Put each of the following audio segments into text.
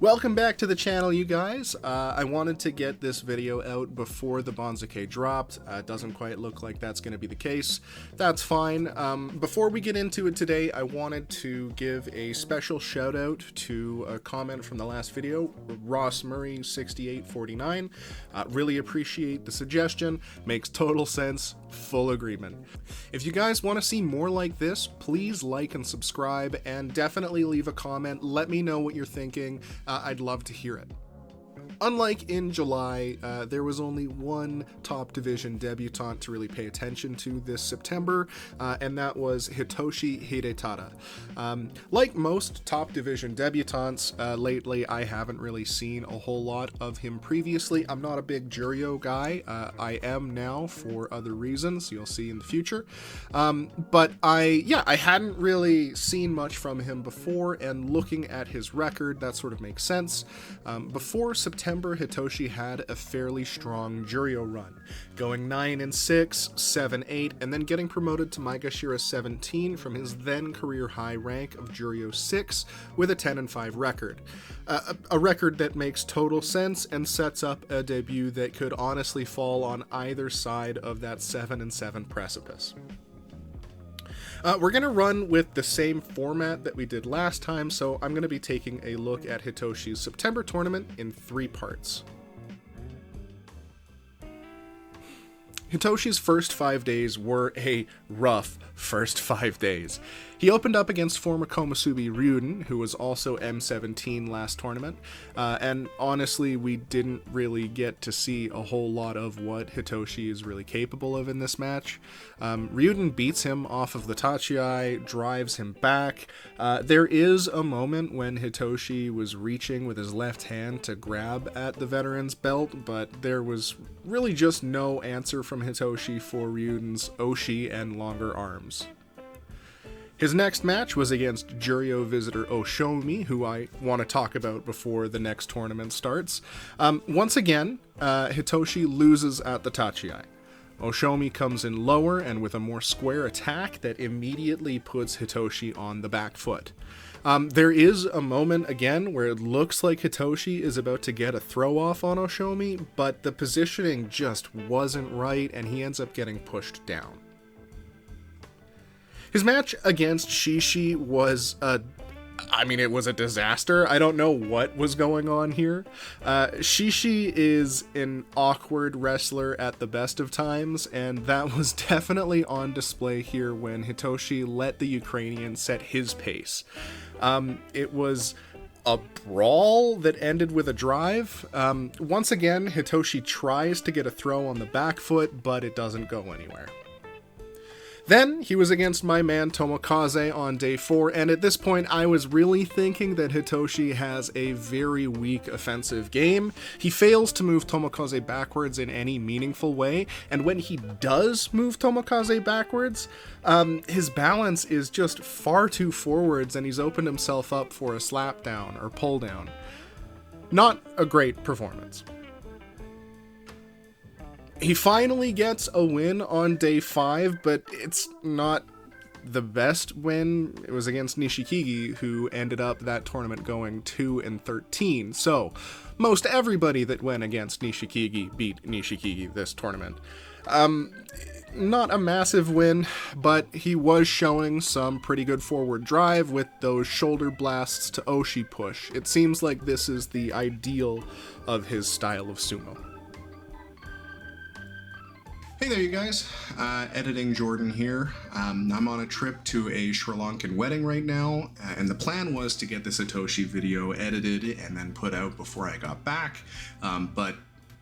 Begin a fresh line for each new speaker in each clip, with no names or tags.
Welcome back to the channel, you guys. I wanted to get this video out before the Banzuke dropped. It doesn't quite look like that's going to be the case. That's fine. Before we get into it today, I wanted to give a special shout out to a comment from the last video, Ross Murray 6849. Really appreciate the suggestion. Makes total sense. Full agreement. If you guys want to see more like this, please like and subscribe, and definitely leave a comment. Let me know what you're thinking. I'd love to hear it. Unlike in July, there was only one top division debutante to really pay attention to this September, and that was Hitoshi Hidetada. Like most top division debutantes, lately I haven't really seen a whole lot of him previously. I'm not a big Juryo guy. I am now for other reasons you'll see in the future. But I hadn't really seen much from him before, and looking at his record, that sort of makes sense. Before September, Hitoshi had a fairly strong Juryo run, going 9-6, 7-8, and then getting promoted to Maegashira 17 from his then career high rank of Juryo 6 with a 10-5 record. A record that makes total sense and sets up a debut that could honestly fall on either side of that 7-7 precipice. We're going to run with the same format that we did last time, so I'm going to be taking a look at Hitoshi's September tournament in 3 parts. Hitoshi's first 5 days were a rough first 5 days. He opened up against former Komusubi Ryuden, who was also M17 last tournament, and honestly, we didn't really get to see a whole lot of what Hitoshi is really capable of in this match. Ryuden beats him off of the Tachiai, drives him back. There is a moment when Hitoshi was reaching with his left hand to grab at the veteran's belt, but there was really just no answer from Hitoshi for Ryuden's Oshi and longer arms. His next match was against Juryo visitor Oshomi, who I want to talk about before the next tournament starts. Once again, Hitoshi loses at the Tachiai. Oshomi comes in lower and with a more square attack that immediately puts Hitoshi on the back foot. There is a moment again where it looks like Hitoshi is about to get a throw off on Oshomi, but the positioning just wasn't right and he ends up getting pushed down. His match against Shishi was it was a disaster. I don't know what was going on here. Shishi is an awkward wrestler at the best of times, and that was definitely on display here when Hitoshi let the Ukrainian set his pace. It was a brawl that ended with a drive. Once again, Hitoshi tries to get a throw on the back foot, but it doesn't go anywhere. Then he was against my man Tomokaze on day 4, and at this point I was really thinking that Hitoshi has a very weak offensive game. He fails to move Tomokaze backwards in any meaningful way, and when he does move Tomokaze backwards, his balance is just far too forwards and he's opened himself up for a slap down or pull down. Not a great performance. He finally gets a win on day 5, but it's not the best win. It was against Nishikigi, who ended up that tournament going 2-13. So, most everybody that went against Nishikigi beat Nishikigi this tournament. Not a massive win, but he was showing some pretty good forward drive with those shoulder blasts to Oshi push. It seems like this is the ideal of his style of sumo. Hey there, you guys. Editing Jordan here. I'm on a trip to a Sri Lankan wedding right now, and the plan was to get this Hitoshi video edited and then put out before I got back, but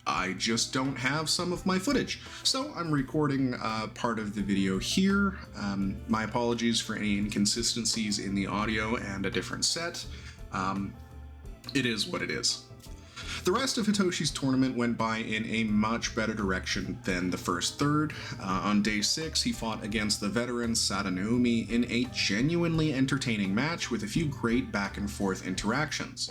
I just don't have some of my footage. So I'm recording part of the video here. My apologies for any inconsistencies in the audio and a different set. It is what it is. The rest of Hitoshi's tournament went by in a much better direction than the first third. On day 6, he fought against the veteran Sadanoumi in a genuinely entertaining match with a few great back and forth interactions.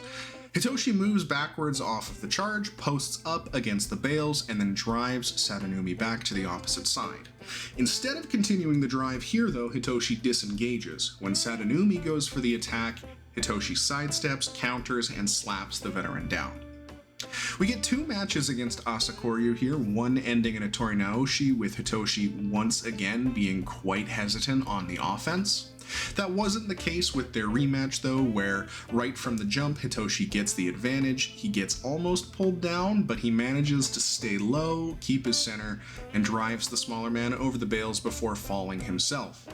Hitoshi moves backwards off of the charge, posts up against the bales, and then drives Sadanoumi back to the opposite side. Instead of continuing the drive here though, Hitoshi disengages. When Sadanoumi goes for the attack, Hitoshi sidesteps, counters, and slaps the veteran down. We get 2 matches against Asakoryu here, one ending in a Tori Naoshi, with Hitoshi once again being quite hesitant on the offense. That wasn't the case with their rematch though, where right from the jump Hitoshi gets the advantage. He gets almost pulled down, but he manages to stay low, keep his center, and drives the smaller man over the bales before falling himself.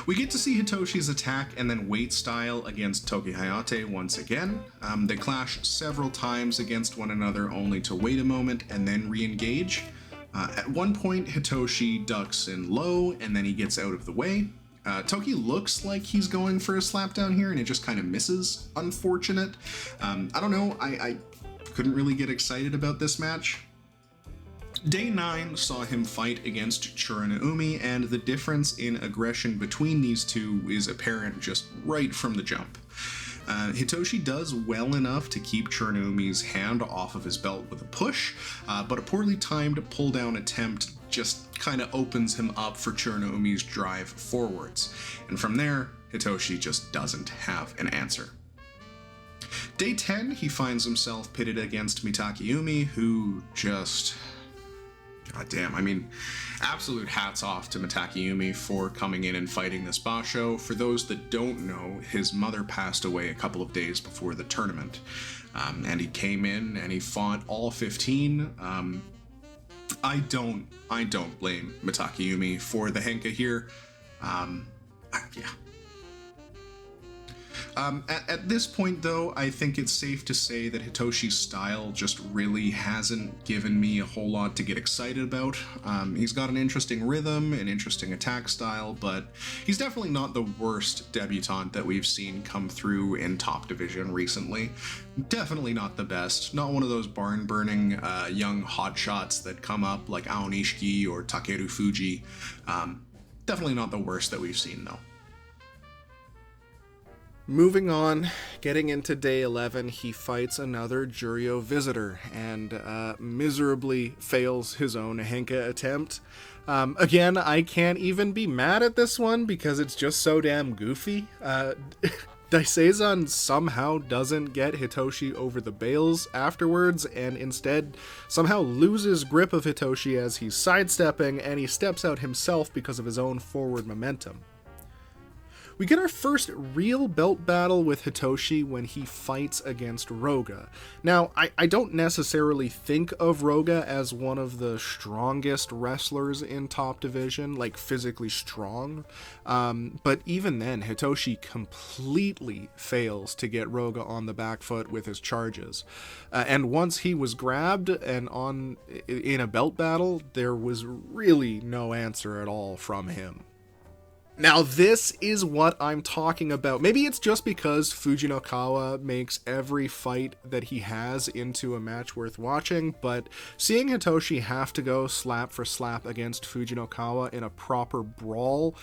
We get to see Hitoshi's attack and then wait style against Toki Hayate once again. They clash several times against one another only to wait a moment and then re-engage. At one point, Hitoshi ducks in low and then he gets out of the way. Toki looks like he's going for a slap down here and it just kind of misses. Unfortunate. I don't know, I couldn't really get excited about this match. Day 9 saw him fight against Churanaumi, and the difference in aggression between these two is apparent just right from the jump. Hitoshi does well enough to keep Churanaumi's hand off of his belt with a push, but a poorly timed pull-down attempt just kind of opens him up for Churanaumi's drive forwards, and from there, Hitoshi just doesn't have an answer. Day 10, he finds himself pitted against Mitakeumi, who just... God damn, I mean, absolute hats off to Mitakeumi for coming in and fighting this basho. For those that don't know, his mother passed away a couple of days before the tournament, and he came in and he fought all 15. I don't blame Mitakeumi for the henka here. Yeah. At this point, though, I think it's safe to say that Hitoshi's style just really hasn't given me a whole lot to get excited about. He's got an interesting rhythm, an interesting attack style, but he's definitely not the worst debutante that we've seen come through in top division recently. Definitely not the best. Not one of those barn-burning young hotshots that come up like Aonishiki or Takeru Fuji. Definitely not the worst that we've seen, though. Moving on, getting into day 11, he fights another Juryo visitor and miserably fails his own henka attempt. Again, I can't even be mad at this one because it's just so damn goofy. Daiseisan somehow doesn't get Hitoshi over the bales afterwards and instead somehow loses grip of Hitoshi as he's sidestepping, and he steps out himself because of his own forward momentum. We get our first real belt battle with Hitoshi when he fights against Roga. Now, I don't necessarily think of Roga as one of the strongest wrestlers in top division, like physically strong, but even then, Hitoshi completely fails to get Roga on the back foot with his charges. And once he was grabbed and in a belt battle, there was really no answer at all from him. Now this is what I'm talking about. Maybe it's just because Fujinokawa makes every fight that he has into a match worth watching, but seeing Hitoshi have to go slap for slap against Fujinokawa in a proper brawl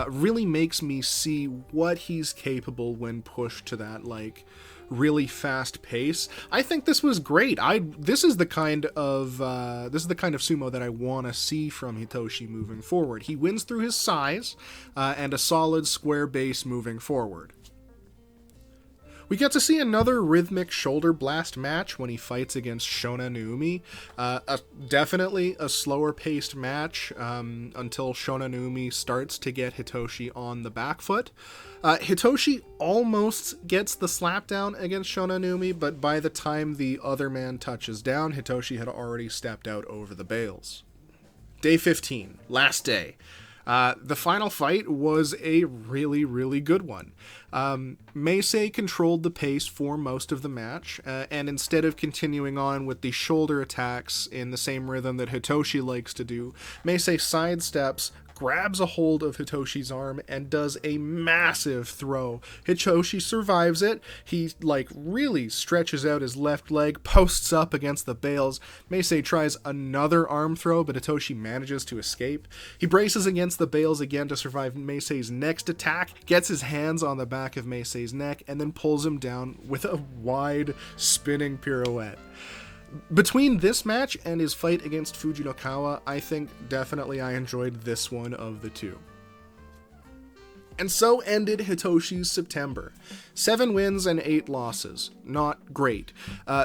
really makes me see what he's capable when pushed to that, like, really fast pace. I think this was great. This is the kind of sumo that I want to see from Hitoshi moving forward. He wins through his size and a solid square base moving forward. We get to see another rhythmic shoulder blast match when he fights against Shona Naomi. Definitely a slower paced match until Shona Naomi starts to get Hitoshi on the back foot. Hitoshi almost gets the slapdown against Shona Naomi, but by the time the other man touches down, Hitoshi had already stepped out over the bales. Day 15, last day. The final fight was a really, really good one. Meisei controlled the pace for most of the match, and instead of continuing on with the shoulder attacks in the same rhythm that Hitoshi likes to do, Meisei sidesteps, grabs a hold of Hitoshi's arm, and does a massive throw. Hitoshi survives it. He, really stretches out his left leg, posts up against the bales. Meisei tries another arm throw, but Hitoshi manages to escape. He braces against the bales again to survive Meisei's next attack, gets his hands on the back of Meisei's neck, and then pulls him down with a wide, spinning pirouette. Between this match and his fight against Fujinokawa, I think definitely I enjoyed this one of the two. And so ended Hitoshi's September. 7 wins and 8 losses. Not great.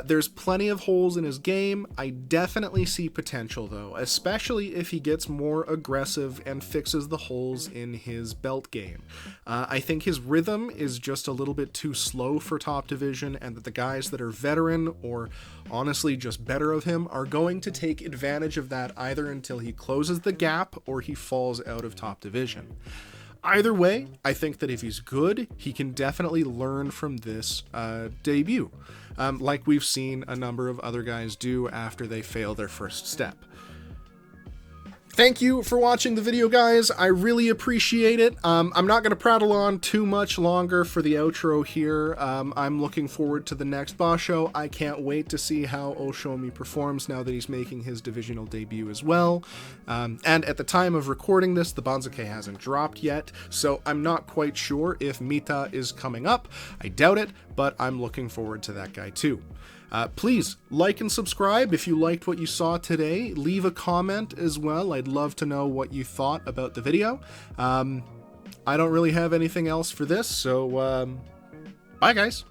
There's plenty of holes in his game. I definitely see potential though, especially if he gets more aggressive and fixes the holes in his belt game. I think his rhythm is just a little bit too slow for top division, and that the guys that are veteran or honestly just better of him are going to take advantage of that either until he closes the gap or he falls out of top division. Either way, I think that if he's good, he can definitely learn from this debut, like we've seen a number of other guys do after they fail their first step. Thank you for watching the video, guys. I really appreciate it. I'm not going to prattle on too much longer for the outro here. I'm looking forward to the next boss show. I can't wait to see how Oshomi performs now that he's making his divisional debut as well. And at the time of recording this, the Banzuke hasn't dropped yet, so I'm not quite sure if Mita is coming up. I doubt it, but I'm looking forward to that guy too. Please like and subscribe if you liked what you saw today. Leave a comment as well. I'd love to know what you thought about the video. I don't really have anything else for this, so bye guys.